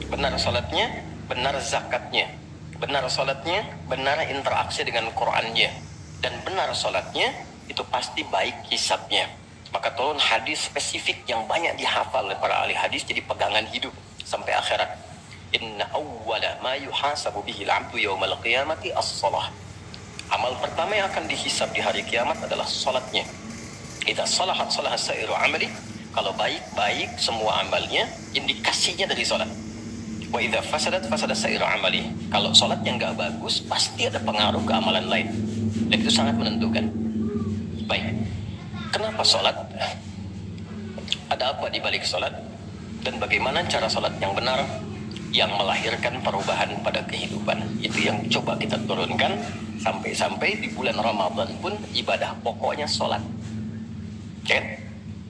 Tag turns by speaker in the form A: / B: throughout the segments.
A: benar salatnya, benar zakatnya, benar salatnya, benar interaksi dengan Qur'annya, dan benar salatnya itu pasti baik hisabnya. Maka turun hadis spesifik yang banyak dihafal oleh para ahli hadis jadi pegangan hidup sampai akhirat. Inna awwala ma yuhasabu bihi al-'abdu yawmal qiyamati as-shalah. Amal pertama yang akan dihisab di hari kiamat adalah salatnya. Idza salahat salaha sa'iru amali. Kalau baik-baik semua amalnya, indikasinya dari salat. Wa idza fasadat fasada sa'iru amali. Kalau salatnya enggak bagus, pasti ada pengaruh ke amalan lain. Dan itu sangat menentukan. Baik. Kenapa salat? Ada apa di balik salat? Dan bagaimana cara salat yang benar yang melahirkan perubahan pada kehidupan? Itu yang coba kita turunkan sampai-sampai di bulan Ramadan pun ibadah pokoknya salat. Kan?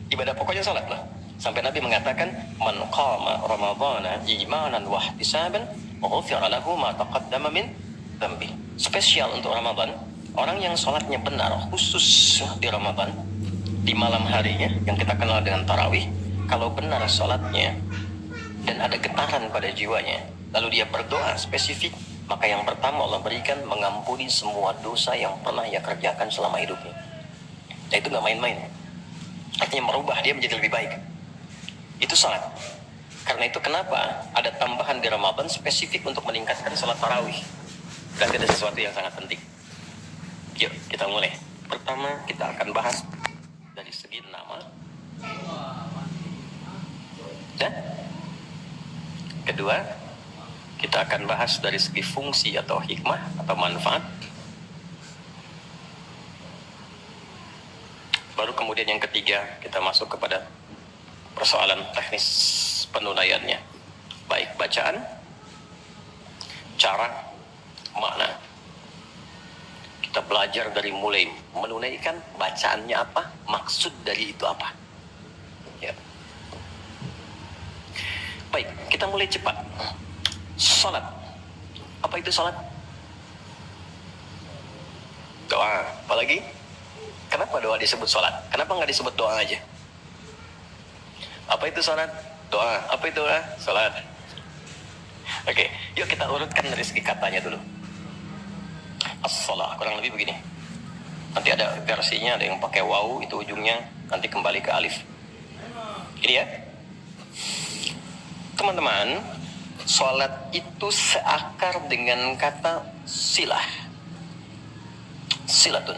A: Ibadah pokoknya salat lah. Sampai Nabi mengatakan, "Man qama Ramadhana imanan wa ihtisaban, ghufira lahu ma taqaddama min dhanbi." Spesial untuk Ramadan, orang yang salatnya benar khusus di Ramadan, di malam harinya yang kita kenal dengan tarawih, kalau benar salatnya dan ada getaran pada jiwanya, lalu dia berdoa spesifik, maka yang pertama Allah berikan mengampuni semua dosa yang pernah ia kerjakan selama hidupnya. Nah itu gak main-main. Artinya merubah dia menjadi lebih baik. Itu salat. Karena itu kenapa ada tambahan di Ramadan spesifik untuk meningkatkan salat tarawih. Berarti ada sesuatu yang sangat penting. Yuk kita mulai. Pertama kita akan bahas dari segi nama. Dan kedua, kita akan bahas dari segi fungsi atau hikmah atau manfaat. Baru kemudian yang ketiga, kita masuk kepada persoalan teknis penunaiannya. Baik bacaan, cara, makna. Kita belajar dari mulai menunaikan bacaannya apa, maksud dari itu apa. Ya. Baik, kita mulai cepat. Salat. Apa itu salat? Doa. Apalagi? Kenapa doa disebut salat? Kenapa nggak disebut doa aja? Apa itu salat? Doa. Apa itu doa? Salat. Oke, yuk kita urutkan dari segi katanya dulu. As-salah, kurang lebih begini. Nanti ada versinya, ada yang pakai waw, itu ujungnya nanti kembali ke alif. Ini ya. Teman-teman, salat itu seakar dengan kata silah. Silatun.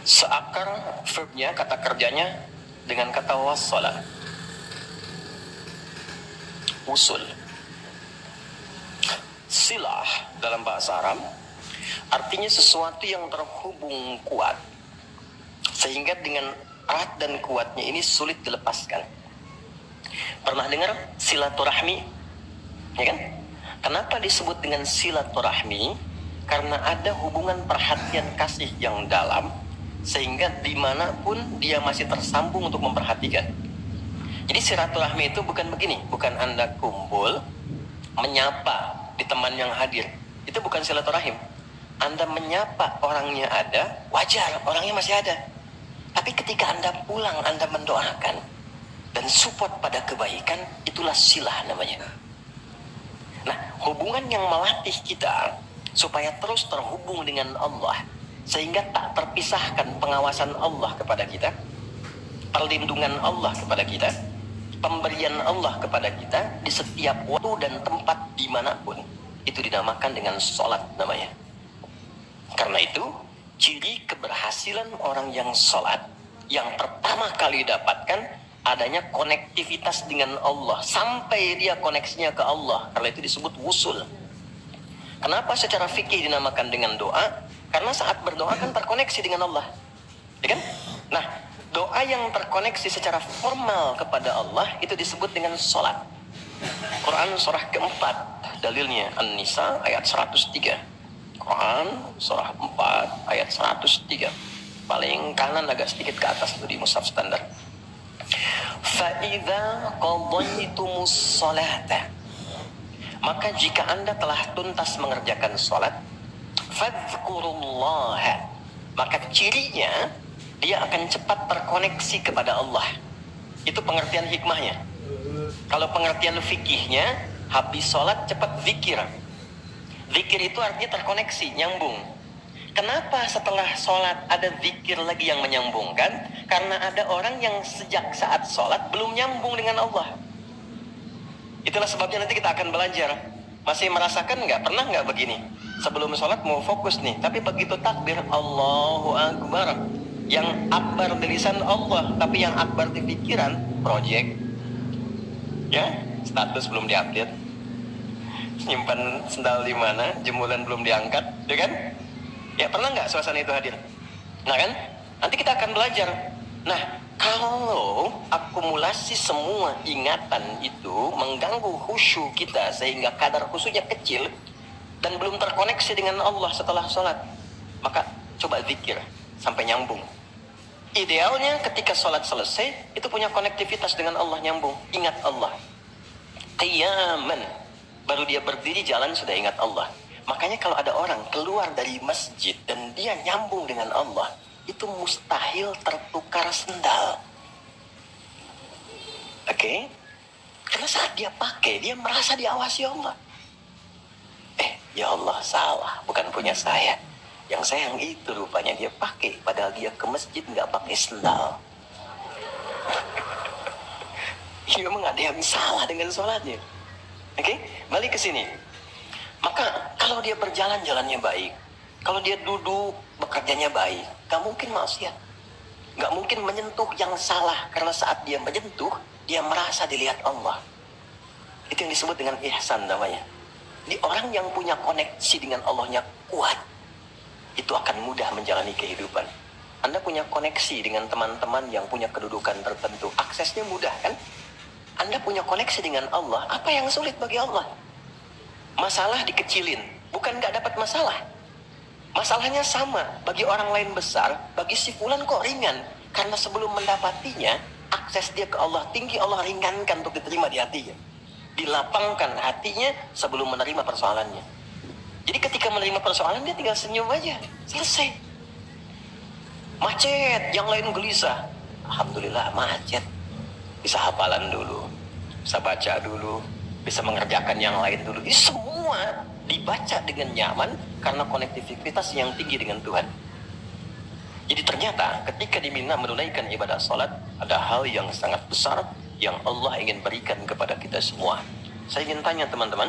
A: Seakar verbnya, kata kerjanya dengan kata wassala. Usul. Silah dalam bahasa Arab artinya sesuatu yang terhubung kuat sehingga dengan erat dan kuatnya ini sulit dilepaskan. Pernah dengar silaturahmi? Ya kan? Kenapa disebut dengan silaturahmi? Karena ada hubungan perhatian kasih yang dalam sehingga dimanapun dia masih tersambung untuk memperhatikan. Jadi silaturahmi itu bukan begini, bukan Anda kumpul menyapa di teman yang hadir. Itu bukan silaturahim. Anda menyapa orangnya ada, wajar, orangnya masih ada. Tapi ketika Anda pulang, Anda mendoakan dan support pada kebaikan, itulah silah namanya. Nah, hubungan yang melatih kita supaya terus terhubung dengan Allah, sehingga tak terpisahkan pengawasan Allah kepada kita, perlindungan Allah kepada kita, pemberian Allah kepada kita di setiap waktu dan tempat dimanapun. Itu dinamakan dengan sholat namanya. Karena itu, ciri keberhasilan orang yang sholat, yang pertama kali dapatkan adanya konektivitas dengan Allah. Sampai dia koneksinya ke Allah. Karena itu disebut wusul. Kenapa secara fikih dinamakan dengan doa? Karena saat berdoa kan terkoneksi dengan Allah. Ya kan? Nah, doa yang terkoneksi secara formal kepada Allah itu disebut dengan sholat. Quran surah keempat, dalilnya An-Nisa ayat 103. Quran surah 4 ayat 103. Paling kanan agak sedikit ke atas itu di mushaf standar. Fa'idha qadaytumus sholata. Maka jika Anda telah tuntas mengerjakan sholat, fadhkurullaha. Maka cirinya dia akan cepat terkoneksi kepada Allah. Itu pengertian hikmahnya. Kalau pengertian fikihnya, habis sholat cepat zikir. Zikir itu artinya terkoneksi, nyambung. Kenapa setelah sholat ada zikir lagi yang menyambungkan? Karena ada orang yang sejak saat sholat belum nyambung dengan Allah. Itulah sebabnya nanti kita akan belajar. Masih merasakan nggak? Pernah nggak begini? Sebelum sholat mau fokus nih, tapi begitu takbir Allahu Akbar, yang akbar di lisan Allah, tapi yang akbar di pikiran, project. Ya, status belum diupdate, nyimpan sendal di mana, jemuran belum diangkat, ya kan? Ya pernah nggak suasana itu hadir? Nah kan, nanti kita akan belajar. Nah, kalau akumulasi semua ingatan itu mengganggu khusyuk kita sehingga kadar khusyuknya kecil dan belum terkoneksi dengan Allah setelah sholat, maka coba zikir sampai nyambung. Idealnya ketika sholat selesai itu punya konektivitas dengan Allah, nyambung, ingat Allah. Qiyaman, baru dia berdiri jalan sudah ingat Allah. Makanya kalau ada orang keluar dari masjid dan dia nyambung dengan Allah, itu mustahil tertukar sendal. Oke? Karena saat dia pakai, dia merasa diawasi Allah. Ya Allah, salah, bukan punya saya. Yang saya yang itu rupanya dia pakai, padahal dia ke masjid nggak pakai sendal. Ya memang ada yang salah dengan sholatnya. Oke? Balik ke sini. Maka kalau dia berjalan jalannya baik, kalau dia duduk bekerjanya baik, gak mungkin maksiat, gak mungkin menyentuh yang salah, karena saat dia menyentuh dia merasa dilihat Allah. Itu yang disebut dengan ihsan namanya. Di orang yang punya koneksi dengan Allahnya kuat, itu akan mudah menjalani kehidupan. Anda punya koneksi dengan teman-teman yang punya kedudukan tertentu, aksesnya mudah kan? Anda punya koneksi dengan Allah, apa yang sulit bagi Allah? Masalah dikecilin, bukan gak dapat masalah. Masalahnya sama, bagi orang lain besar, bagi si fulan kok ringan. Karena sebelum mendapatinya, akses dia ke Allah tinggi, Allah ringankan untuk diterima di hatinya. Dilapangkan hatinya sebelum menerima persoalannya. Jadi ketika menerima persoalan, dia tinggal senyum aja, selesai. Macet, yang lain gelisah. Alhamdulillah macet. Bisa hafalan dulu, bisa baca dulu, bisa mengerjakan yang lain dulu. Ini semua dibaca dengan nyaman karena konektivitas yang tinggi dengan Tuhan. Jadi ternyata ketika diminta menunaikan ibadah salat, ada hal yang sangat besar yang Allah ingin berikan kepada kita semua. Saya ingin tanya teman-teman,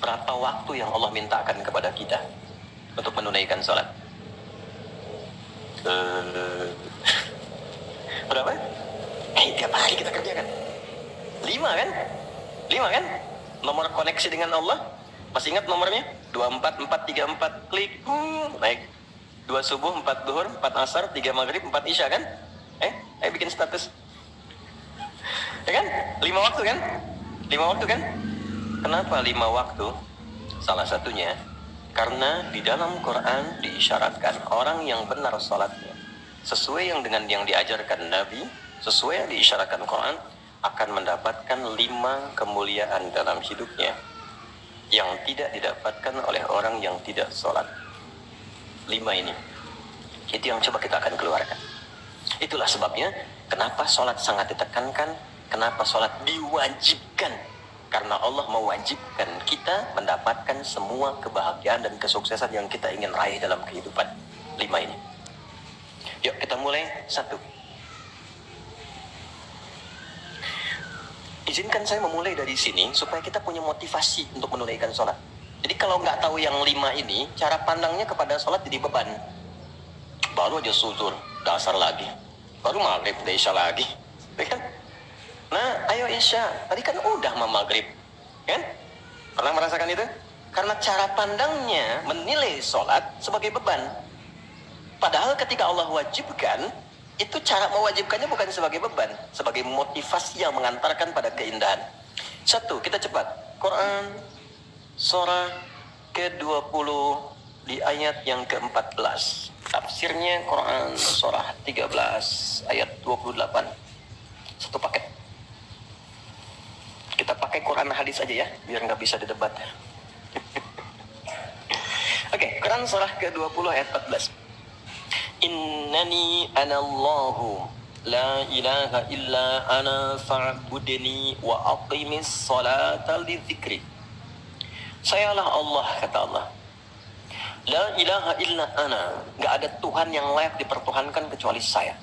A: berapa waktu yang Allah mintakan kepada kita untuk menunaikan salat? Berapa? Tiap hari kita kerjakan 5 kan? 5 kan? Nomor koneksi dengan Allah. Masih ingat nomornya? 24434 klik. Naik. 2 subuh, 4 duhur, 4 asar, 3 maghrib, 4 isya kan? Ayo bikin status. Ya kan? 5 waktu kan? 5 waktu kan? Kenapa 5 waktu? Salah satunya karena di dalam Quran diisyaratkan orang yang benar salatnya sesuai yang dengan yang diajarkan Nabi, sesuai yang diisyaratkan Quran, akan mendapatkan 5 kemuliaan dalam hidupnya yang tidak didapatkan oleh orang yang tidak sholat. 5 ini, itu yang coba kita akan keluarkan. Itulah sebabnya kenapa sholat sangat ditekankan, kenapa sholat diwajibkan. Karena Allah mewajibkan kita mendapatkan semua kebahagiaan dan kesuksesan yang kita ingin raih dalam kehidupan. 5 ini. Yuk kita mulai. 1. Izinkan saya memulai dari sini supaya kita punya motivasi untuk menunaikan sholat. Jadi kalau nggak tahu yang 5 ini, cara pandangnya kepada sholat jadi beban. Baru aja zuhur, dasar lagi. Baru maghrib, udah isya lagi. Kan? Nah, ayo isya. Tadi kan udah maghrib. Kan? Pernah merasakan itu? Karena cara pandangnya menilai sholat sebagai beban. Padahal ketika Allah wajibkan, itu cara mewajibkannya bukan sebagai beban, sebagai motivasi yang mengantarkan pada keindahan. 1, kita cepat. Quran surah ke-20 di ayat yang ke-14. Tafsirnya Quran surah 13 ayat 28. 1 paket. Kita pakai Quran hadis aja ya, biar nggak bisa didebat. Oke, Quran surah ke-20 ayat 14. Innani anallahu La ilaha illa ana fa'budni wa aqimis salata li dzikri. Sayalah Allah, kata Allah. La ilaha illa ana. Gak ada Tuhan yang layak dipertuhankan kecuali saya.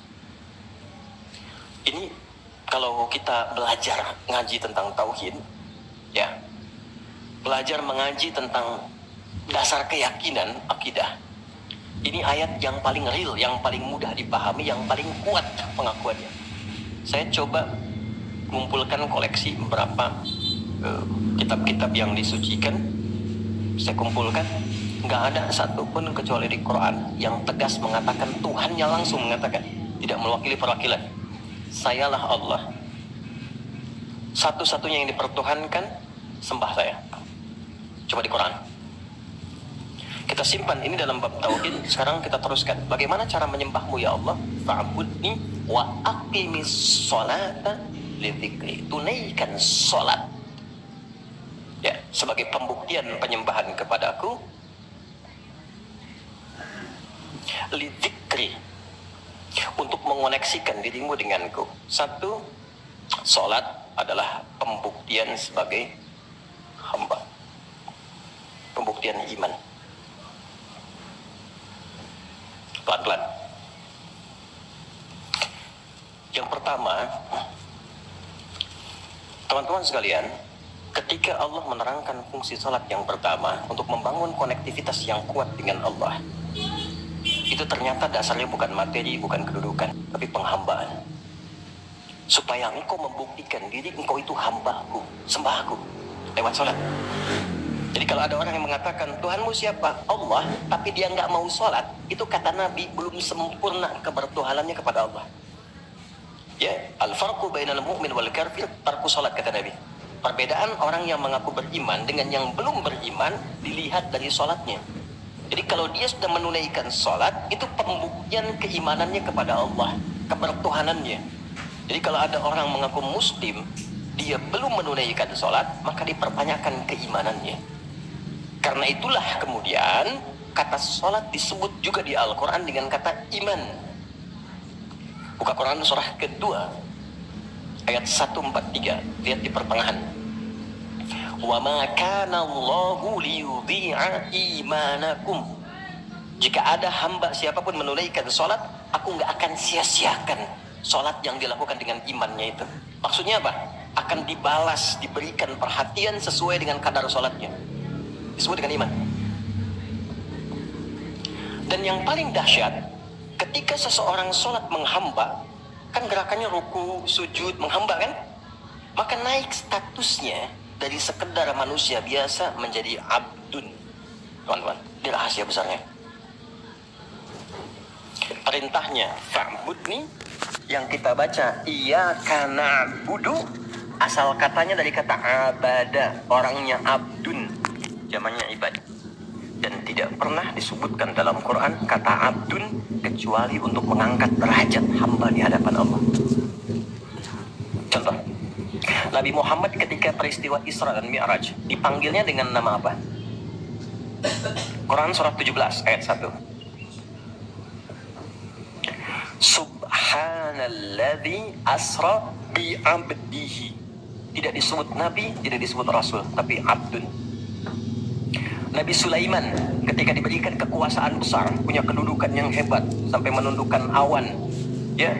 A: Ini kalau kita belajar ngaji tentang tauhid, ya, belajar mengaji tentang dasar keyakinan, akidah. Ini ayat yang paling real, yang paling mudah dipahami, yang paling kuat pengakuannya. Saya coba kumpulkan koleksi beberapa kitab-kitab yang disucikan. Saya kumpulkan, nggak ada satupun kecuali di Quran yang tegas mengatakan, Tuhannya langsung mengatakan, tidak mewakili perwakilan. Sayalah Allah. Satu-satunya yang dipertuhankan, sembah saya. Coba di Quran. Kita simpan ini dalam bab tauhid. Sekarang kita teruskan. Bagaimana cara menyembahmu ya Allah? Fa'budni wa aqimis sholata li dzikri. Tunaikan sholat. Ya, sebagai pembuktian penyembahan kepadaku. Li dzikri. Untuk mengoneksikan dirimu denganku. Satu, sholat adalah pembuktian sebagai hamba. Pembuktian iman. Pelan-pelan. Yang pertama, teman-teman sekalian, ketika Allah menerangkan fungsi salat yang pertama untuk membangun konektivitas yang kuat dengan Allah, itu ternyata dasarnya bukan materi, bukan kedudukan, tapi penghambaan. Supaya engkau membuktikan diri engkau itu hambaku, sembahku, lewat salat. Jadi kalau ada orang yang mengatakan Tuhanmu siapa? Allah, tapi dia nggak mau sholat, itu kata Nabi belum sempurna kebertuhanannya kepada Allah. Ya, al-farqu bainal mu'min wal kafir tarku sholat, kata Nabi. Perbedaan orang yang mengaku beriman dengan yang belum beriman dilihat dari sholatnya. Jadi kalau dia sudah menunaikan sholat, itu pembuktian keimanannya kepada Allah, kebertuhanannya. Jadi kalau ada orang mengaku muslim, dia belum menunaikan sholat, maka dipertanyakan keimanannya. Karena itulah kemudian kata sholat disebut juga di Al-Quran dengan kata iman. Buka Quran surah kedua ayat 143. Lihat di pertengahan. Wa ma kana Allahu liyudhi'a imanakum. Jika ada hamba siapapun menunaikan sholat, aku nggak akan sia-siakan sholat yang dilakukan dengan imannya itu. Maksudnya apa? Akan dibalas, diberikan perhatian sesuai dengan kadar sholatnya. Disebut dengan iman. Dan yang paling dahsyat, ketika seseorang sholat menghamba, kan gerakannya ruku, sujud, menghamba kan? Maka naik statusnya dari sekedar manusia biasa menjadi abdun. Teman-teman, ini rahasia besarnya. Perintahnya fa'budni, yang kita baca iyyaka na'budu, asal katanya dari kata abada, orangnya abdun, zamannya ibad. Dan tidak pernah disebutkan dalam Quran kata abdun kecuali untuk mengangkat derajat hamba di hadapan Allah. Contoh, Nabi Muhammad ketika peristiwa Isra dan Mi'raj dipanggilnya dengan nama apa? Quran surah 17 ayat 1. Subhanalladzi asra bi'abdihi. Tidak disebut Nabi, tidak disebut Rasul, tapi abdun. Nabi Sulaiman ketika diberikan kekuasaan besar, punya kedudukan yang hebat sampai menundukkan awan. Ya,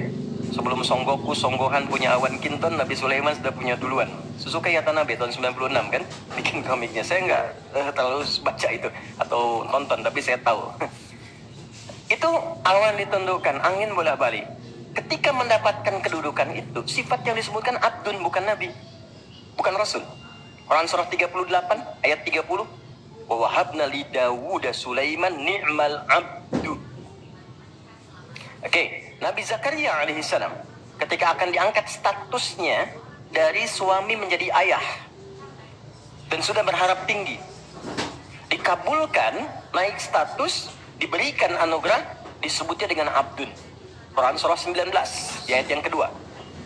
A: sebelum Songgoku, Songgohan punya awan kinton, Nabi Sulaiman sudah punya duluan. Suzuka Yatanabe tahun 96 kan, bikin komiknya. Saya nggak terlalu baca itu atau nonton, tapi saya tahu. Itu awan ditundukkan, angin bolak-balik. Ketika mendapatkan kedudukan itu, sifat yang disebutkan abdun, bukan Nabi, bukan Rasul. Quran surah 38 ayat 30. Wa wahabna li Dawud Sulaiman ni'mal abdu. Oke, Nabi Zakaria alaihissalam ketika akan diangkat statusnya dari suami menjadi ayah dan sudah berharap tinggi, dikabulkan, naik status, diberikan anugerah, disebutnya dengan abdun. Quran surah 19 di ayat yang kedua.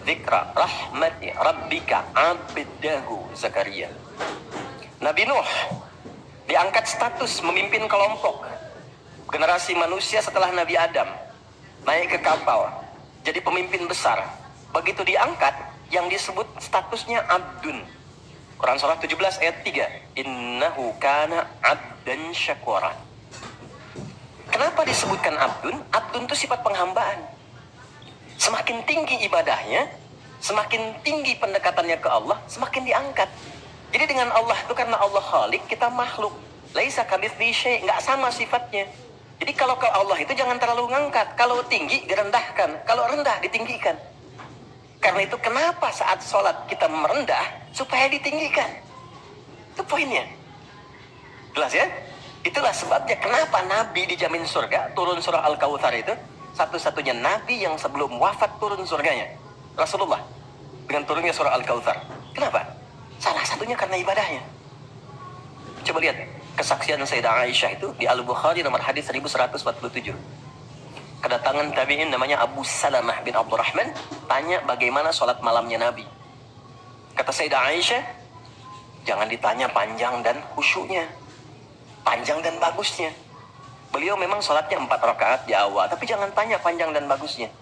A: Dzikra rahmati rabbika abdahu Zakaria. Nabi Nuh diangkat status memimpin kelompok generasi manusia setelah Nabi Adam, naik ke kapal, jadi pemimpin besar. Begitu diangkat, yang disebut statusnya abdun. Quran surah 17 ayat 3. Innahu kana abdan syakura. Kenapa disebutkan abdun? Abdun itu sifat penghambaan. Semakin tinggi ibadahnya, semakin tinggi pendekatannya ke Allah, semakin diangkat. Jadi dengan Allah itu, karena Allah Khalik, kita makhluk. Laisa kamitslihi syai', nggak sama sifatnya. Jadi kalau ke Allah itu jangan terlalu ngangkat. Kalau tinggi direndahkan, kalau rendah ditinggikan. Karena itu kenapa saat sholat kita merendah supaya ditinggikan. Itu poinnya. Jelas ya? Itulah sebabnya kenapa Nabi dijamin surga. Turun surah Al-Kautsar itu satu-satunya Nabi yang sebelum wafat turun surganya. Rasulullah dengan turunnya surah Al-Kautsar. Kenapa? Salah satunya karena ibadahnya. Coba lihat kesaksian Sayyidah Aisyah itu di Al-Bukhari nomor hadis 1147. Kedatangan tabi'in namanya Abu Salamah bin Abdurrahman, tanya bagaimana sholat malamnya Nabi. Kata Sayyidah Aisyah, jangan ditanya panjang dan khusyuknya, panjang dan bagusnya. Beliau memang sholatnya 4 rakaat di awal, tapi jangan tanya panjang dan bagusnya.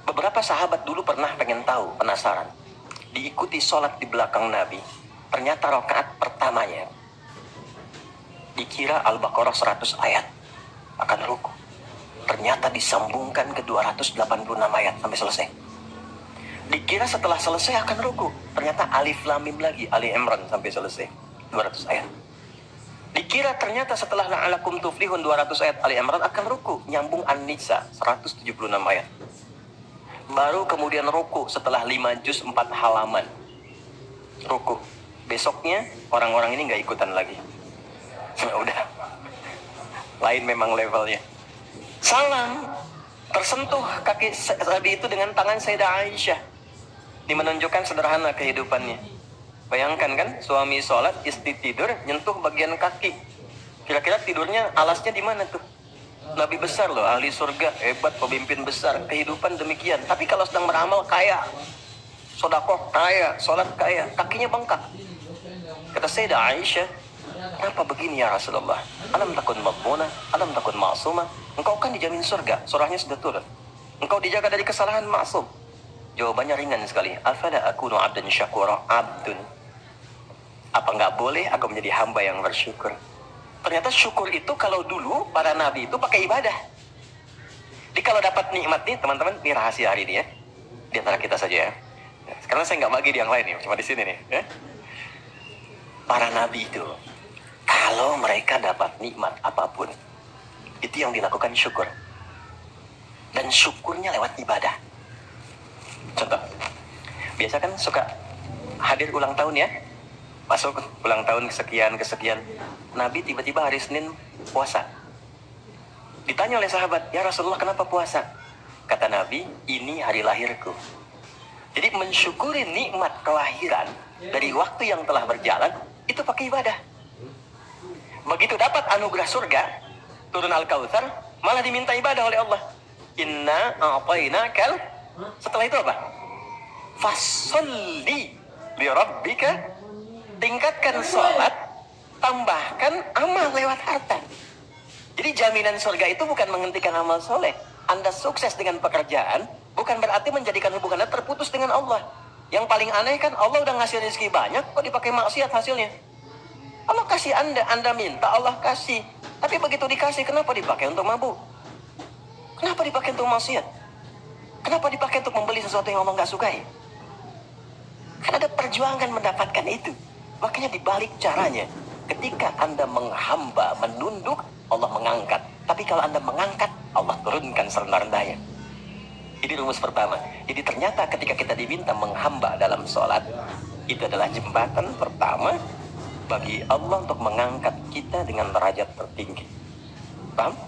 A: Beberapa sahabat dulu pernah pengen tahu, penasaran. Diikuti sholat di belakang Nabi. Ternyata rakaat pertamanya dikira Al-Baqarah 100 ayat akan ruku. Ternyata disambungkan ke 286 ayat sampai selesai. Dikira setelah selesai akan ruku. Ternyata Alif Lam Mim lagi, Ali Imran sampai selesai 200 ayat. Dikira ternyata setelah la'alakum tuflihun 200 ayat Ali Imran akan ruku. Nyambung An-Nisa 176 ayat. Baru kemudian ruku setelah 5 juz 4 halaman. Ruku. Besoknya orang-orang ini nggak ikutan lagi. Udah. Lain memang levelnya. Salam. Tersentuh kaki Nabi itu dengan tangan Sayyidah Aisyah. Ini menunjukkan sederhana kehidupannya. Bayangkan kan, suami sholat, istri tidur, nyentuh bagian kaki. Kira-kira tidurnya, alasnya di mana tuh? Nabi besar loh, ahli surga, hebat, pemimpin besar, kehidupan demikian. Tapi kalau sedang beramal, kaya. Sodakoh, kaya, sholat, kaya, kakinya bengkak. Kata Sayyidah Aisyah, kenapa begini ya Rasulullah? Alam takun maghmunah, alam takun ma'sumah. Engkau kan dijamin surga, surahnya sudah turun. Engkau dijaga dari kesalahan maksum. Jawabannya ringan sekali. Afala akunu abdan syakura, abdun. Apa nggak boleh aku menjadi hamba yang bersyukur? Ternyata syukur itu kalau dulu para nabi itu pakai ibadah. Jadi kalau dapat nikmat nih teman-teman, ini rahasia hari ini ya. Di antara kita saja ya. Sekarang saya nggak bagi di yang lain nih, cuma di sini nih. Ya. Para nabi itu, kalau mereka dapat nikmat apapun, itu yang dilakukan syukur. Dan syukurnya lewat ibadah. Contoh, biasa kan suka hadir ulang tahun ya. Masuk ulang tahun kesekian. Nabi tiba-tiba hari Senin puasa. Ditanya oleh sahabat, ya Rasulullah kenapa puasa? Kata Nabi, ini hari lahirku. Jadi mensyukuri nikmat kelahiran dari waktu yang telah berjalan, itu pakai ibadah. Begitu dapat anugerah surga, turun Al-Kautsar, malah diminta ibadah oleh Allah. Inna a'tainakal. Setelah itu apa? Fasholli li rabbika. Tingkatkan sholat, tambahkan amal lewat harta. Jadi jaminan surga itu bukan menghentikan amal soleh. Anda sukses dengan pekerjaan, bukan berarti menjadikan hubungan Anda terputus dengan Allah. Yang paling aneh kan, Allah udah ngasih rezeki banyak, kok dipakai maksiat hasilnya? Allah kasih Anda minta, Allah kasih. Tapi begitu dikasih, kenapa dipakai untuk mabuk? Kenapa dipakai untuk maksiat? Kenapa dipakai untuk membeli sesuatu yang Allah nggak sukai? Kan ada perjuangan mendapatkan itu. Makanya dibalik caranya, ketika Anda menghamba, menunduk, Allah mengangkat. Tapi kalau Anda mengangkat, Allah turunkan serendah-rendahnya. Ini rumus pertama. Jadi ternyata ketika kita diminta menghamba dalam sholat, itu adalah jembatan pertama bagi Allah untuk mengangkat kita dengan derajat tertinggi. Paham?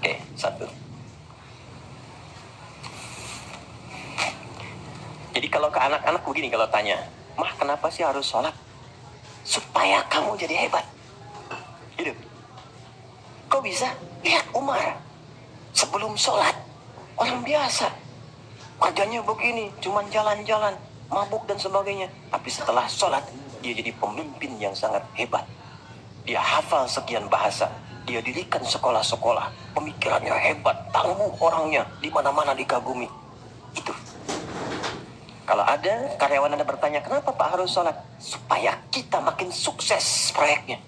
A: Oke, satu. Jadi kalau ke anak-anak begini kalau tanya, Mah kenapa sih harus sholat? Supaya kamu jadi hebat. Gitu. Kok bisa? Lihat Umar. Sebelum sholat, orang biasa. Kerjanya begini, cuman jalan-jalan, mabuk dan sebagainya. Tapi setelah sholat, dia jadi pemimpin yang sangat hebat. Dia hafal sekian bahasa. Dia dirikan sekolah-sekolah. Pemikirannya hebat, tangguh orangnya. Di mana-mana dikagumi. Itu. Kalau ada karyawan Anda bertanya, kenapa Pak harus sholat? Supaya kita makin sukses proyeknya.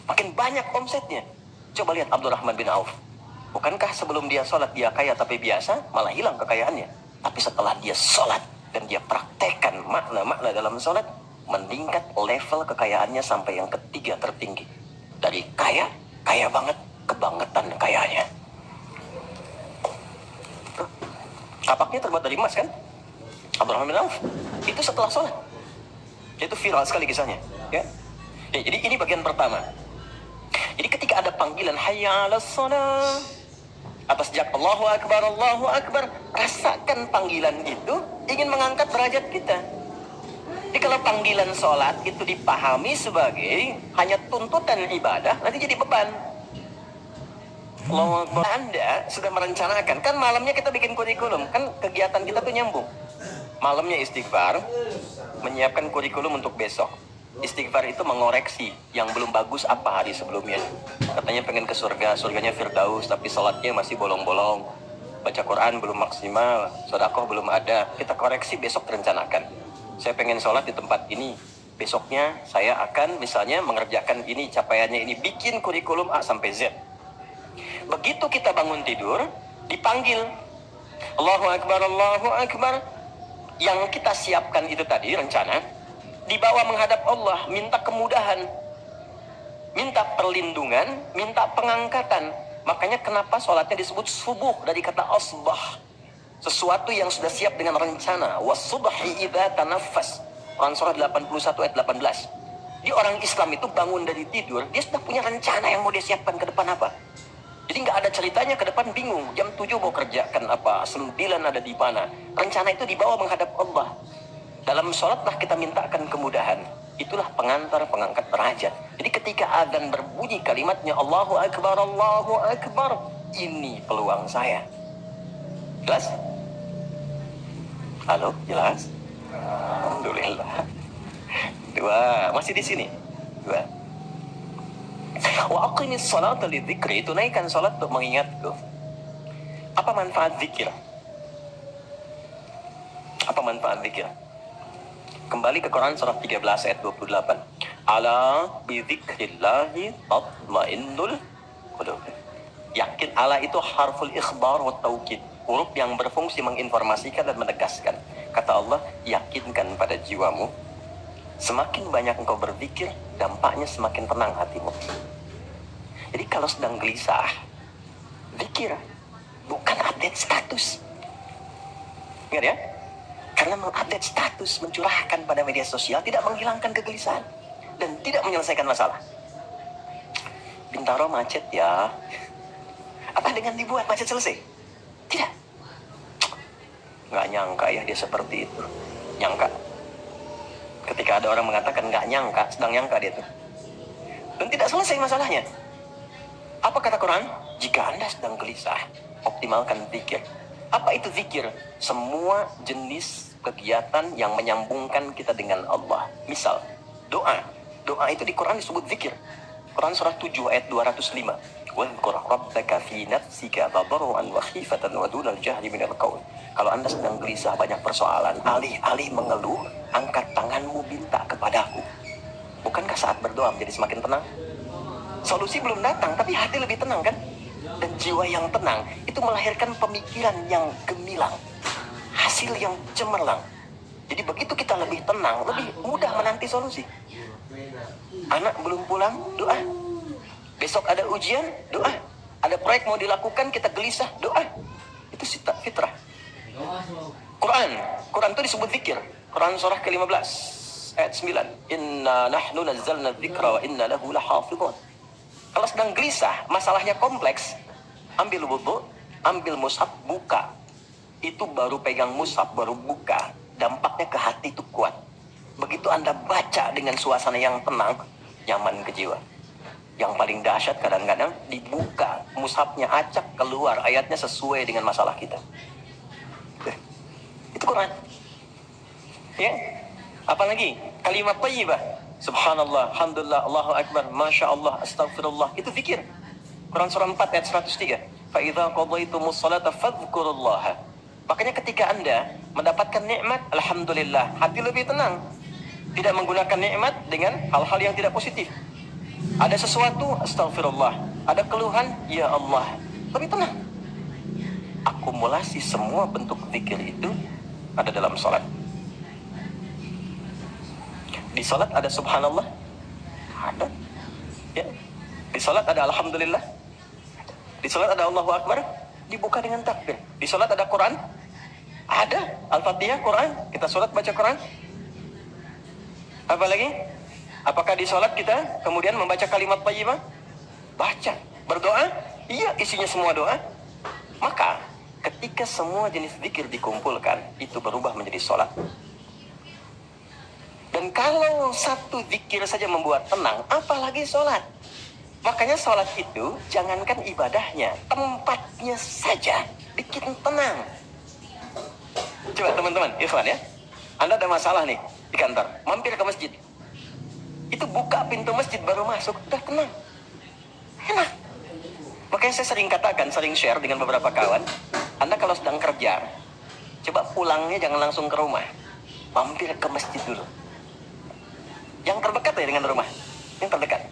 A: Makin banyak omsetnya. Coba lihat Abdurrahman bin Auf. Bukankah sebelum dia sholat dia kaya tapi biasa, malah hilang kekayaannya. Tapi setelah dia sholat dan dia praktekkan makna-makna dalam sholat, meningkat level kekayaannya sampai yang ketiga tertinggi. Dari kaya banget, kebangetan kayanya. Kapaknya terbuat dari emas kan? Abdurrahman bin Auf. Itu setelah sholat. Itu viral sekali kisahnya. Ya, jadi ini bagian pertama. Jadi ketika ada panggilan hayya 'alas shalah, atas sejak Allahu Akbar, rasakan panggilan itu ingin mengangkat derajat kita. Jadi kalau panggilan sholat itu dipahami sebagai hanya tuntutan ibadah, nanti jadi beban. Allahu Akbar. Anda sudah merencanakan, kan malamnya kita bikin kurikulum, kan kegiatan kita tuh nyambung. Malamnya istighfar, menyiapkan kurikulum untuk besok. Istighfar itu mengoreksi yang belum bagus apa hari sebelumnya. Katanya pengen ke surga, surganya Firdaus, tapi sholatnya masih bolong-bolong. Baca Quran belum maksimal, sedekah belum ada. Kita koreksi besok rencanakan. Saya pengen sholat di tempat ini. Besoknya saya akan misalnya mengerjakan ini, capaiannya ini. Bikin kurikulum A sampai Z. Begitu kita bangun tidur, dipanggil. Allahu Akbar, Allahu Akbar. Yang kita siapkan itu tadi, rencana, dibawa menghadap Allah, minta kemudahan, minta perlindungan, minta pengangkatan. Makanya kenapa sholatnya disebut subuh dari kata asbah. Sesuatu yang sudah siap dengan rencana. Wasubhi idza tanaffas. Quran surah 81 ayat 18. Di orang Islam itu bangun dari tidur, dia sudah punya rencana yang mau dia siapkan ke depan apa. Jadi nggak ada ceritanya ke depan bingung. Jam 7 mau kerjakan apa, 9 ada di mana. Rencana itu dibawa menghadap Allah. Dalam sholatlah kita mintakan kemudahan. Itulah pengantar, pengangkat derajat. Jadi ketika adzan berbunyi kalimatnya Allahu Akbar, Allahu Akbar. Ini peluang saya. Jelas? Halo, jelas? Alhamdulillah. Dua, masih di sini. Dua. Wa aqimis salata lidzikri, tunaikan salat untuk mengingatku. Apa manfaat zikir? Apa manfaat zikir? Kembali ke Quran surah 13 ayat 28. Ala bidzikrillahi tatmainnul qulub. Yakin, ala itu harful ikhbar wa taukid. Huruf yang berfungsi menginformasikan dan menegaskan. Kata Allah, yakinkan pada jiwamu. Semakin banyak engkau berzikir, dampaknya semakin tenang hatimu. Jadi kalau sedang gelisah, zikir, bukan update status. Ingat ya? Karena mengupdate status, mencurahkan pada media sosial tidak menghilangkan kegelisahan dan tidak menyelesaikan masalah. Bintaro macet ya. Apa dengan dibuat macet selesai? Tidak. Nggak nyangka ya dia seperti itu. Nyangka. Ketika ada orang mengatakan nggak nyangka, sedang nyangka dia tuh. Dan tidak selesai masalahnya. Apa kata Quran? Jika Anda sedang gelisah, optimalkan zikir. Apa itu zikir? Semua jenis kegiatan yang menyambungkan kita dengan Allah. Misal, doa. Doa itu di Quran disebut zikir. Quran surah 7 ayat 205. Wadhkur rabbaka fi nafsika tadarruan wa khifatan wa dunal jahri minal qaul. Kalau Anda sedang gelisah, banyak persoalan, alih-alih mengeluh, angkat tanganmu minta kepadaku. Bukankah saat berdoa menjadi semakin tenang? Solusi belum datang, tapi hati lebih tenang kan? Dan jiwa yang tenang itu melahirkan pemikiran yang gemilang, hasil yang cemerlang. Jadi begitu kita lebih tenang, lebih mudah menanti solusi. Anak belum pulang, doa. Besok ada ujian, doa. Ada proyek mau dilakukan, kita gelisah, doa. Itu fitrah. Quran itu disebut zikir. Quran surah ke-15 ayat 9. Inna nahnu nazzalna dzikra wa inna lahu lahafidhun. Kalau sedang gelisah, masalahnya kompleks, ambil wudu, ambil mushaf, buka. Itu baru pegang mushaf, baru buka. Dampaknya ke hati itu kuat. Begitu Anda baca dengan suasana yang tenang, nyaman ke jiwa. Yang paling dahsyat kadang-kadang dibuka, mushafnya acak keluar, ayatnya sesuai dengan masalah kita. Itu Quran. Ya. Apalagi kalimat thayyibah. Subhanallah, alhamdulillah, Allahu Akbar, Masya Allah, Astaghfirullah. Itu zikir. Quran surah 4 ayat 103. فَإِذَا قَضَيْتُمُ الصَّلَاةَ فَاذْكُرُوا اللَّهَ Makanya ketika Anda mendapatkan nikmat, alhamdulillah, hati lebih tenang. Tidak menggunakan nikmat dengan hal-hal yang tidak positif. Ada sesuatu, astagfirullah. Ada keluhan, ya Allah. Lebih tenang. Akumulasi semua bentuk zikir itu ada dalam salat. Di salat ada subhanallah, ada. Ya. Di salat ada alhamdulillah. Di salat ada Allahu Akbar, dibuka dengan takbir. Di salat ada Quran, ada Al-Fatihah, Quran. Kita salat baca Quran. Apa lagi? Apakah di salat kita kemudian membaca kalimat thayyibah? Baca. Berdoa? Iya, isinya semua doa. Maka ketika semua jenis zikir dikumpulkan, itu berubah menjadi salat. Dan kalau satu zikir saja membuat tenang, apalagi salat. Makanya salat itu jangankan ibadahnya, tempatnya saja bikin tenang. Coba teman-teman, ikhwan ya. Anda ada masalah nih di kantor, mampir ke masjid. Itu buka pintu masjid baru masuk, udah tenang. Enak. Makanya saya sering katakan, sering share dengan beberapa kawan, Anda kalau sedang kerja, coba pulangnya jangan langsung ke rumah. Mampir ke masjid dulu. Yang terdekat ya dengan rumah. Yang terdekat.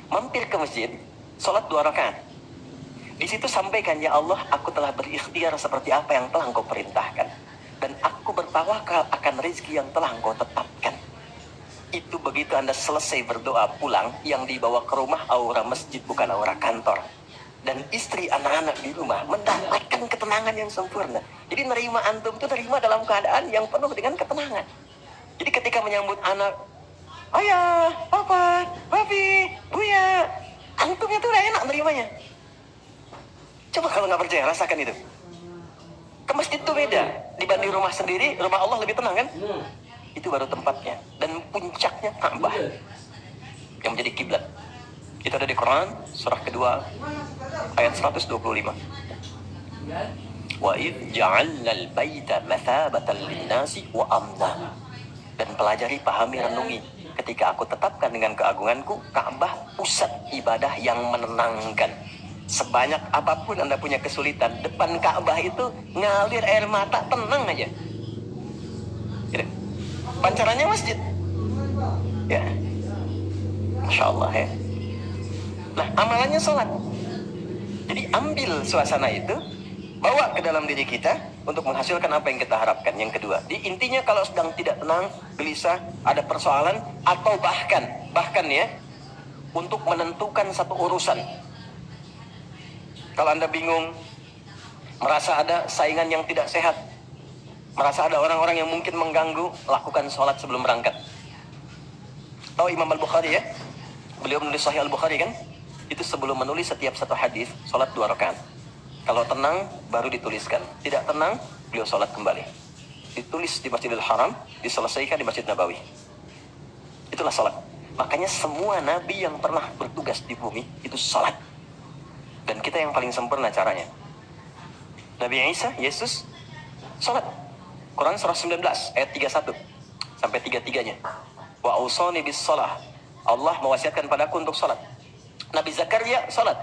A: Mampir ke masjid, sholat 2 rakaat. Di situ sampaikan, ya Allah, aku telah berikhtiar seperti apa yang telah Engkau perintahkan. Dan aku bertawakal akan rezeki yang telah Engkau tetapkan. Itu begitu Anda selesai berdoa pulang, yang dibawa ke rumah aura masjid bukan aura kantor. Dan istri, anak-anak di rumah mendapatkan ketenangan yang sempurna. Jadi nerima antum itu nerima dalam keadaan yang penuh dengan ketenangan. Jadi ketika menyambut anak, ayah, papa, papi, buya, antumnya tuh udah enak nerimanya. Coba kalau nggak percaya, rasakan itu. Ke masjid tuh beda. Dibanding rumah sendiri, rumah Allah lebih tenang kan? Itu baru tempatnya. Dan puncaknya Ka'bah yang menjadi kiblat. Itu ada di Quran, surah kedua, ayat 125. Wa idh ja'alnal baita mathabatan linnasi wa amna. Dan pelajari, pahami, renungi. Ketika aku tetapkan dengan keagunganku, Ka'bah pusat ibadah yang menenangkan. Sebanyak apapun Anda punya kesulitan, depan Ka'bah itu ngalir air mata, tenang aja. Gitu. Pancarannya masjid. Ya. Masya Allah ya. Nah, amalannya sholat. Jadi ambil suasana itu, bawa ke dalam diri kita untuk menghasilkan apa yang kita harapkan. Yang kedua, intinya kalau sedang tidak tenang, gelisah, ada persoalan, atau bahkan ya, untuk menentukan satu urusan. Kalau Anda bingung, merasa ada saingan yang tidak sehat, merasa ada orang-orang yang mungkin mengganggu, lakukan sholat sebelum berangkat. Tahu Imam Al-Bukhari ya? Beliau menulis Sahih Al-Bukhari kan? Itu sebelum menulis setiap satu hadis, sholat 2 rakaat. Kalau tenang, baru dituliskan. Tidak tenang, beliau sholat kembali. Ditulis di Masjidil Haram, diselesaikan di Masjid Nabawi. Itulah sholat. Makanya semua nabi yang pernah bertugas di bumi, itu sholat. Dan kita yang paling sempurna caranya. Nabi Isa, Yesus, sholat. Quran surah 19, ayat 31. Sampai 33-nya. Wa ausani bis sholah. Allah mewasiatkan padaku untuk sholat. Nabi Zakaria, sholat.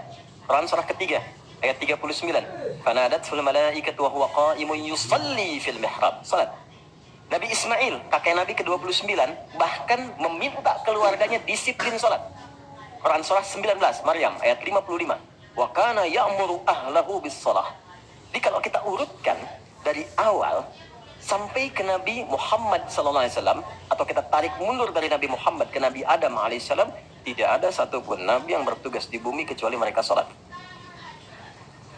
A: Quran surah ketiga, ayat 39. Fanadatul malaikatu wa huwa qa'imun yusalli fil mihrab. Salat. Nabi Ismail, kakek Nabi ke-29, bahkan meminta keluarganya disiplin salat. Quran surah 19, Maryam ayat 55. Wa kana ya'muru ahlahu bis shalah. Jadi kalau kita urutkan dari awal sampai ke Nabi Muhammad SAW, atau kita tarik mundur dari Nabi Muhammad ke Nabi Adam alaihissalam, tidak ada satupun Nabi yang bertugas di bumi kecuali mereka salat.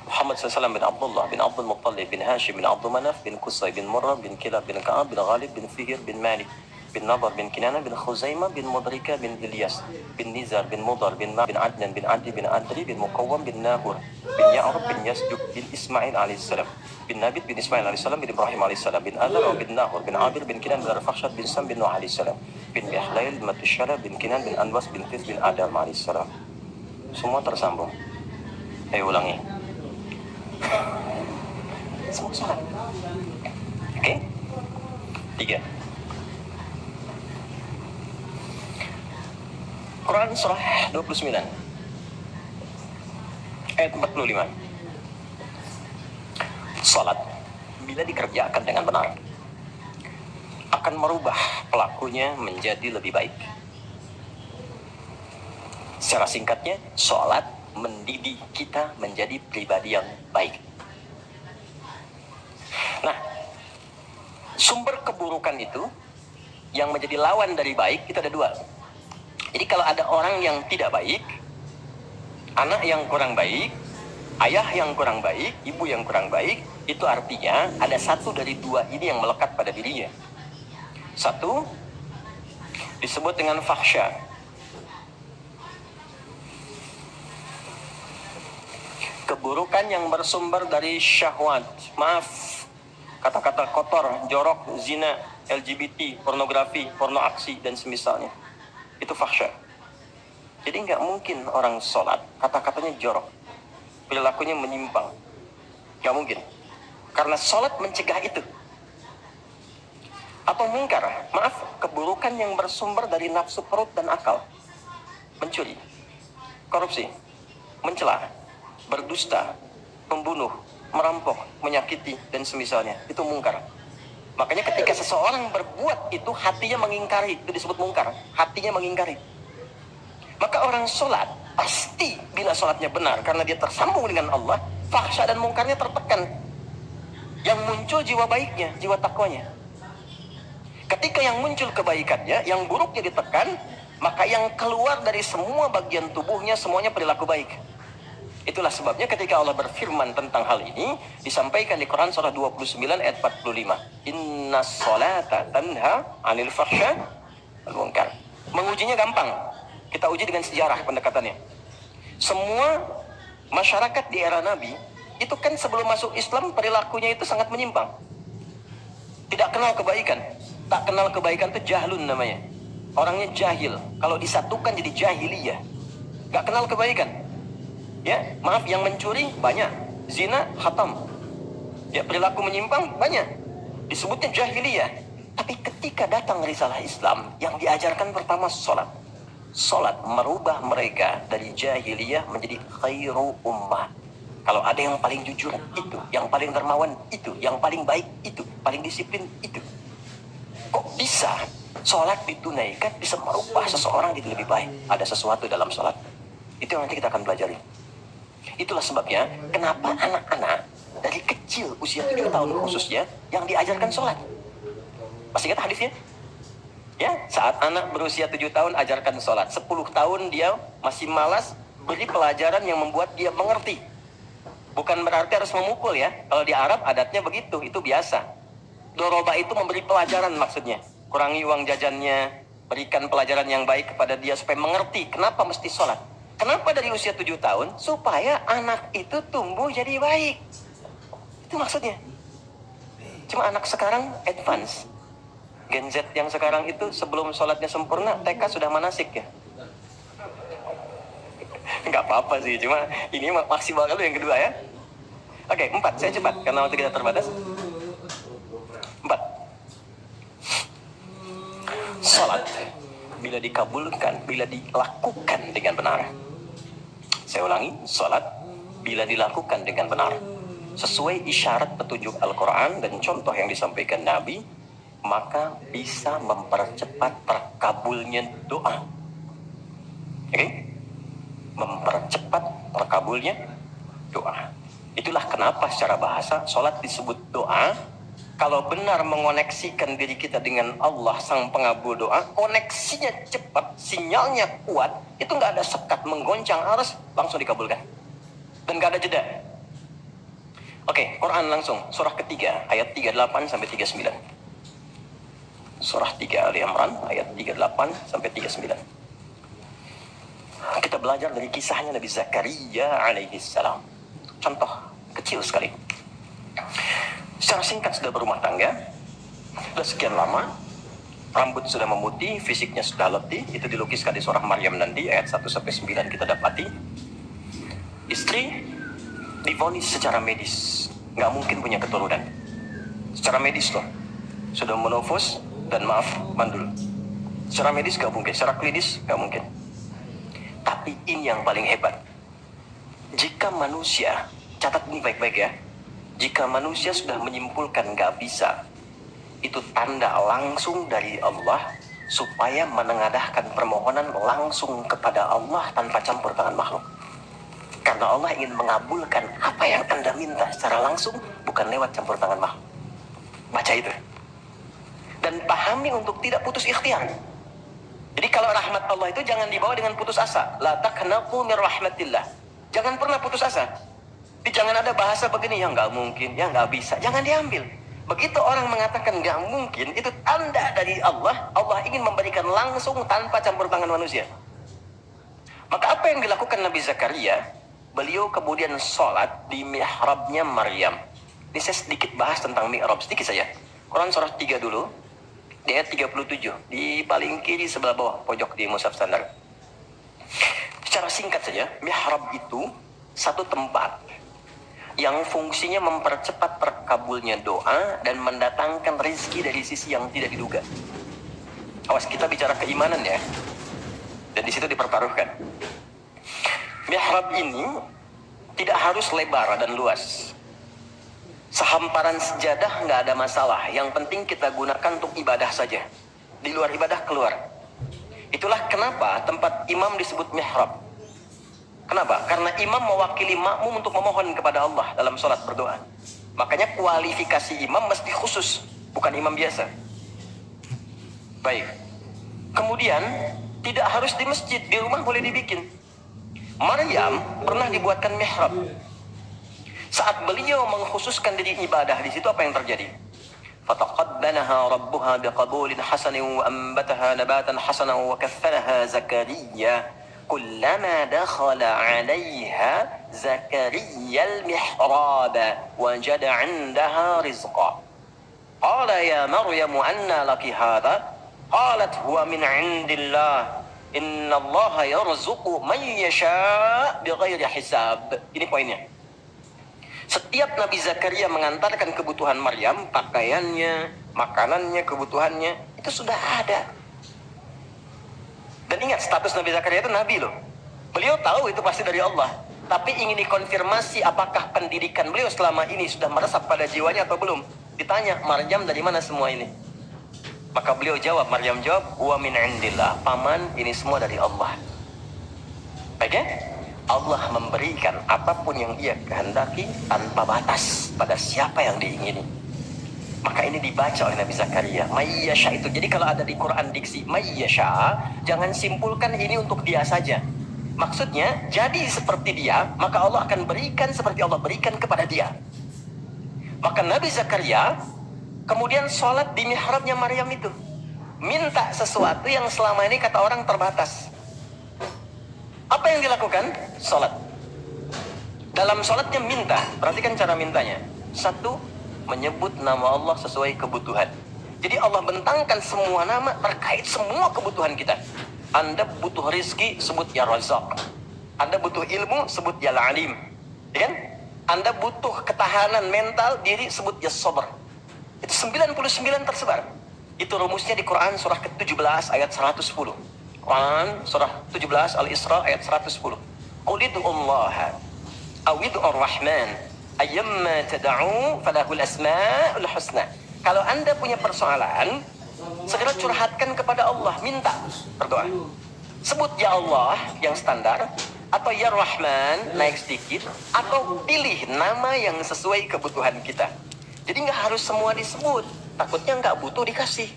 A: Muhammad SAW bin Abdullah bin Abdul Muttalib bin Hashim bin Abdul Manaf bin Qusay bin Murrah bin Kilab bin Ka'ab bin Ghalib bin Fihir bin Malik bin Nadar bin Kinana bin Khuzaimah bin Mudrika bin Ilyas bin Nizar bin Mudar bin Ma bin Adnan bin Adi bin Adri bin Muqawwam bin Nahur bin Ya'rub bin Yasjuk bin Ismail alaihissalam bin Nabit bin Ismail alaihissalam bin Ibrahim alaihissalam bin Adar bin Nahur bin Abir bin Kinan bin Arfakhshad bin Sam bin Nuh alaihissalam bin Mihlail bin Matusyara bin Kinan bin Anwas bin Tis bin Adam alaihissalam. Semua tersambung. Ayo ulangi. Semua sholat. Oke? 3. Quran surah 29 ayat 45. Salat bila dikerjakan dengan benar, akan merubah pelakunya menjadi lebih baik. Secara singkatnya, sholat mendidik kita menjadi pribadi yang baik. Nah, sumber keburukan itu yang menjadi lawan dari baik itu ada dua. Jadi kalau ada orang yang tidak baik, anak yang kurang baik, ayah yang kurang baik, ibu yang kurang baik, itu artinya ada satu dari dua ini yang melekat pada dirinya. Satu disebut dengan fahsya. Keburukan yang bersumber dari syahwat, kata-kata kotor, jorok, zina, LGBT, pornografi, porno aksi, dan semisalnya. Itu fahsya. Jadi nggak mungkin orang sholat, kata-katanya jorok, perilakunya menyimpang. Nggak mungkin. Karena sholat mencegah itu. Atau mungkar, keburukan yang bersumber dari nafsu perut dan akal. Mencuri, korupsi, mencela, berdusta, membunuh, merampok, menyakiti, dan semisalnya. Itu mungkar. Makanya ketika seseorang berbuat itu, hatinya mengingkari. Itu disebut mungkar. Hatinya mengingkari. Maka orang sholat, pasti bila sholatnya benar, karena dia tersambung dengan Allah, fahsya dan mungkarnya tertekan. Yang muncul jiwa baiknya, jiwa takwanya. Ketika yang muncul kebaikannya, yang buruknya ditekan, maka yang keluar dari semua bagian tubuhnya, semuanya perilaku baik. Itulah sebabnya ketika Allah berfirman tentang hal ini, disampaikan di Quran surah 29 ayat 45. Inna sholata tanha anil fahsya wal munkar. Mengujinya gampang. Kita uji dengan sejarah pendekatannya. Semua masyarakat di era Nabi, itu kan sebelum masuk Islam, perilakunya itu sangat menyimpang. Tidak kenal kebaikan. Tak kenal kebaikan itu jahlun namanya. Orangnya jahil. Kalau disatukan jadi jahiliyah. Gak kenal kebaikan. Ya, yang mencuri banyak, zina hatam. Ya, perilaku menyimpang banyak. Disebutnya jahiliyah. Tapi ketika datang risalah Islam, yang diajarkan pertama sholat. Sholat merubah mereka dari jahiliyah menjadi khairu ummah. Kalau ada yang paling jujur itu, yang paling dermawan itu, yang paling baik itu, paling disiplin itu. Kok bisa sholat ditunaikan bisa merubah seseorang jadi lebih baik? Ada sesuatu dalam sholat. Itu yang nanti kita akan pelajari. Itulah sebabnya kenapa anak-anak dari kecil usia 7 tahun khususnya yang diajarkan sholat. Masih ingat hadisnya? Ya, saat anak berusia 7 tahun ajarkan sholat. 10 tahun dia masih malas, beri pelajaran yang membuat dia mengerti. Bukan berarti harus memukul ya. Kalau di Arab adatnya begitu, itu biasa. Doroba itu memberi pelajaran maksudnya. Kurangi uang jajannya, berikan pelajaran yang baik kepada dia supaya mengerti kenapa mesti sholat. Kenapa dari usia 7 tahun? Supaya anak itu tumbuh jadi baik. Itu maksudnya. Cuma anak sekarang advance. Gen Z yang sekarang itu sebelum sholatnya sempurna, TK sudah manasik ya. Nggak apa-apa sih, cuma ini maksimal dulu yang kedua ya. Oke, 4, saya cepat karena waktu kita terbatas. 4. Salat bila dikabulkan, bila dilakukan dengan benar. Saya ulangi, salat bila dilakukan dengan benar, sesuai isyarat petunjuk Al-Quran dan contoh yang disampaikan Nabi, maka bisa mempercepat terkabulnya doa. Oke? Mempercepat terkabulnya doa. Itulah kenapa secara bahasa salat disebut doa. Kalau benar mengoneksikan diri kita dengan Allah sang pengabul doa, koneksinya cepat, sinyalnya kuat, itu nggak ada sekat, menggoncang arus, langsung dikabulkan. Dan nggak ada jeda. Oke, Quran langsung, surah ketiga, ayat 38 sampai 39. Surah 3 Ali Imran, ayat 38 sampai 39. Kita belajar dari kisahnya Nabi Zakaria alaihissalam. Contoh kecil sekali. Secara singkat sudah berumah tangga, sudah sekian lama, rambut sudah memutih, fisiknya sudah letih. Itu dilukiskan di surah Maryam nanti, ayat 1-9 kita dapati. Istri divonis secara medis, nggak mungkin punya keturunan. Secara medis loh, sudah menofus dan mandul. Secara medis nggak mungkin, secara klinis nggak mungkin. Tapi ini yang paling hebat. Jika manusia, catat ini baik-baik ya, Jika manusia sudah menyimpulkan nggak bisa, itu tanda langsung dari Allah supaya menengadahkan permohonan langsung kepada Allah tanpa campur tangan makhluk. Karena Allah ingin mengabulkan apa yang Anda minta secara langsung, bukan lewat campur tangan makhluk. Baca itu. Dan pahami untuk tidak putus ikhtiar. Jadi kalau rahmat Allah itu jangan dibawa dengan putus asa. La taqnatu min rahmatillah. Jangan pernah putus asa. Jadi jangan ada bahasa begini, ya nggak mungkin, ya nggak bisa. Jangan diambil. Begitu orang mengatakan nggak mungkin, itu tanda dari Allah. Allah ingin memberikan langsung tanpa campur tangan manusia. Maka apa yang dilakukan Nabi Zakaria? Beliau kemudian sholat di mihrabnya Maryam. Ini saya sedikit bahas tentang mihrab, sedikit saja. Quran surah 3 dulu, di ayat 37, di paling kiri sebelah bawah, pojok di mushaf standar. Secara singkat saja, mihrab itu satu tempat yang fungsinya mempercepat terkabulnya doa dan mendatangkan rezeki dari sisi yang tidak diduga. Awas, kita bicara keimanan ya. Dan di situ dipertaruhkan. Mihrab ini tidak harus lebar dan luas. Sehamparan sejadah nggak ada masalah. Yang penting kita gunakan untuk ibadah saja. Di luar ibadah keluar. Itulah kenapa tempat imam disebut mihrab. Kenapa? Karena imam mewakili makmum untuk memohon kepada Allah dalam sholat berdoa. Makanya kualifikasi imam mesti khusus, bukan imam biasa. Baik. Kemudian, tidak harus di masjid, di rumah boleh dibikin. Maryam pernah dibuatkan mihrab. Saat beliau mengkhususkan diri ibadah, di situ apa yang terjadi? Fataqabbalaha rabbuha biqabulin hasanin wa ambataha nabatan hasanan wa kaffalaha Zakaria. كلما دخل عليها زكريا المحراب وجد عندها رزقا قال يا مريم أنى لك هذا قالت هو من عند الله إن الله يرزق من يشاء بغير حساب. Ini poinnya. Setiap Nabi Zakaria mengantarkan kebutuhan Maryam, pakaiannya, makanannya, kebutuhannya, itu sudah ada. Dan ingat, status Nabi Zakaria itu Nabi loh. Beliau tahu itu pasti dari Allah. Tapi ingin dikonfirmasi apakah pendidikan beliau selama ini sudah meresap pada jiwanya atau belum. Ditanya, Maryam dari mana semua ini? Maka beliau jawab, Maryam jawab, Huwa min indillah. Paman, ini semua dari Allah. Oke? Allah memberikan apapun yang ia kehendaki tanpa batas pada siapa yang diingini. Maka ini dibaca oleh Nabi Zakaria. Mayyasha itu. Jadi kalau ada di Quran diksi Mayyasha, jangan simpulkan ini untuk dia saja. Maksudnya, jadi seperti dia, maka Allah akan berikan seperti Allah berikan kepada dia. Maka Nabi Zakaria kemudian sholat di mihrabnya Maryam itu. Minta sesuatu yang selama ini kata orang terbatas. Apa yang dilakukan? Sholat. Dalam sholatnya minta. Perhatikan cara mintanya. Satu, menyebut nama Allah sesuai kebutuhan. Jadi Allah bentangkan semua nama terkait semua kebutuhan kita. Anda butuh rizki, sebut ya Razak. Anda butuh ilmu, sebut ya Alim. Ya kan? Anda butuh ketahanan mental diri, sebut ya Sabar. Itu 99 tersebar. Itu rumusnya di Quran surah ke-17 ayat 110. Quran surah 17 Al-Isra ayat 110. Qul id'ullaha aw id'ur rahman ayyamma tad'u falahul asmaul husna. Kalau Anda punya persoalan, segera curhatkan kepada Allah, minta, berdoa. Sebut ya Allah yang standar, atau ya Rahman naik sedikit, atau pilih nama yang sesuai kebutuhan kita. Jadi nggak harus semua disebut, takutnya nggak butuh dikasih.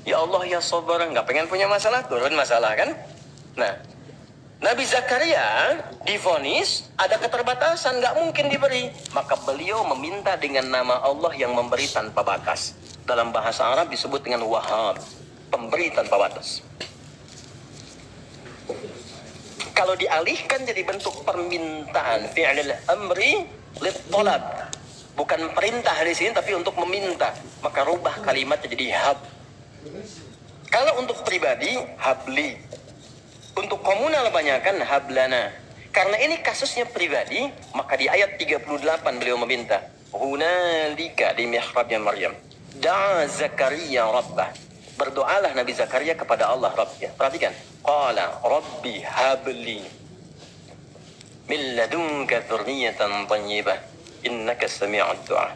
A: Ya Allah ya Sabar, nggak pengen punya masalah, turun masalah kan? Nah, Nabi Zakaria divonis ada keterbatasan, nggak mungkin diberi. Maka beliau meminta dengan nama Allah yang memberi tanpa batas. Dalam bahasa Arab disebut dengan Wahhab, pemberi tanpa batas. Kalau dialihkan jadi bentuk permintaan, fi'lil amri lit talab, bukan perintah di sini tapi untuk meminta, maka rubah kalimatnya jadi hab. Kalau untuk pribadi, habli. Untuk komunal banyakkan hablana. Karena ini kasusnya pribadi, maka di ayat 38 beliau meminta, hunalika di mihrabnya Maryam, da'a Zakaria rabbah. Berdoalah Nabi Zakaria kepada Allah Rabbnya. Perhatikan, qala rabbi habli min ladunka dzurriyyatan thayyibah innaka sami'ud du'a.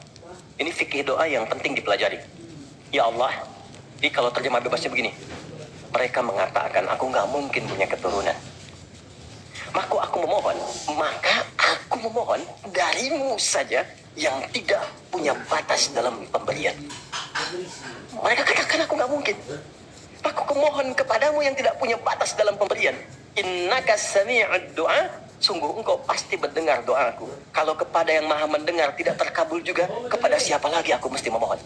A: Ini fikih doa yang penting dipelajari. Ya Allah, jadi kalau terjemah bebasnya begini, mereka mengatakan aku nggak mungkin punya keturunan. Maka aku memohon darimu saja yang tidak punya batas dalam pemberian. Mereka katakan aku nggak mungkin. Aku mohon kepadamu yang tidak punya batas dalam pemberian. Innaka sami'ud du'a, sungguh engkau pasti mendengar doaku. Kalau kepada yang maha mendengar tidak terkabul juga, kepada siapa lagi aku mesti memohon?